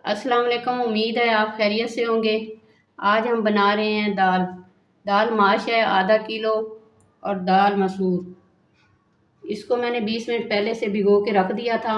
अस्सलाम वालेकुम। उम्मीद है आप खैरियत से होंगे। आज हम बना रहे हैं दाल माश है आधा किलो और दाल मसूर। इसको मैंने 20 मिनट पहले से भिगो के रख दिया था।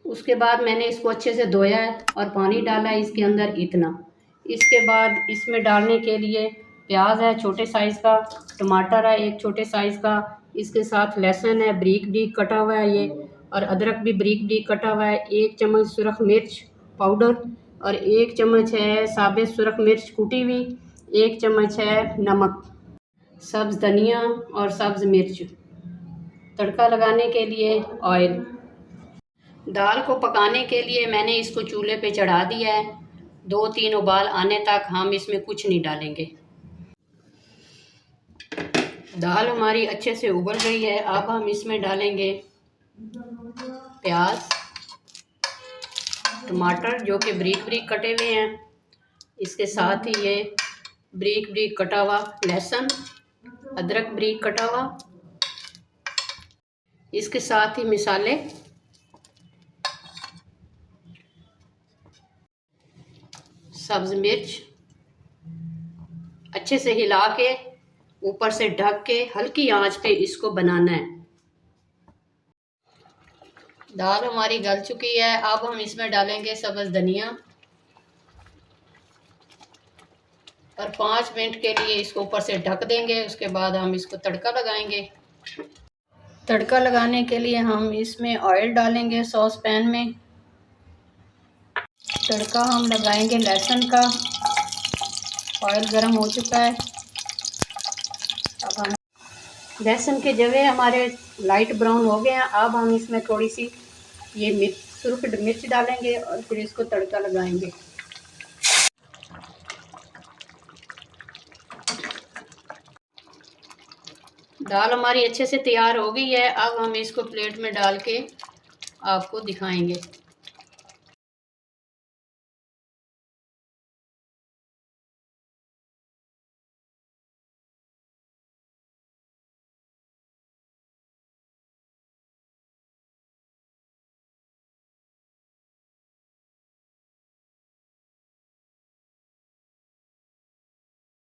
उसके बाद मैंने इसको अच्छे से धोया है और पानी डाला है इसके अंदर इतना। इसके बाद इसमें डालने के लिए प्याज है छोटे साइज़ का, टमाटर है एक छोटे साइज़ का, इसके साथ लहसुन है बारीक बारीक कटा हुआ है ये, और अदरक भी बारीक बारीक कटा हुआ है। 1 चम्मच सुरख मिर्च पाउडर और 1 चम्मच है साबित सुरख मिर्च कुटी हुई, 1 चम्मच है नमक, सब्ज़ धनिया और सब्ज़ मिर्च। तड़का लगाने के लिए ऑयल। दाल को पकाने के लिए मैंने इसको चूल्हे पे चढ़ा दिया है। 2-3 उबाल आने तक हम इसमें कुछ नहीं डालेंगे। दाल हमारी अच्छे से उबल गई है। अब हम इसमें डालेंगे प्याज, टमाटर जो कि बारीक बारीक कटे हुए हैं, इसके साथ ही ये बारीक बारीक कटा हुआ लहसुन, अदरक बारीक कटा हुआ, इसके साथ ही मसाले, सब्ज़ मिर्च। अच्छे से हिला के ऊपर से ढक के हल्की आंच पे इसको बनाना है। दाल हमारी गल चुकी है। अब हम इसमें डालेंगे सब्ज़ धनिया और 5 मिनट के लिए इसको ऊपर से ढक देंगे। उसके बाद हम इसको तड़का लगाएंगे। तड़का लगाने के लिए हम इसमें ऑयल डालेंगे सॉस पैन में। तड़का हम लगाएंगे लहसुन का। ऑयल गर्म हो चुका है। अब हम लहसुन के जवे हमारे लाइट ब्राउन हो गए हैं। अब हम इसमें थोड़ी सी ये सुरख मिर्च डालेंगे और फिर इसको तड़का लगाएंगे। दाल हमारी अच्छे से तैयार हो गई है। अब हम इसको प्लेट में डाल के आपको दिखाएंगे।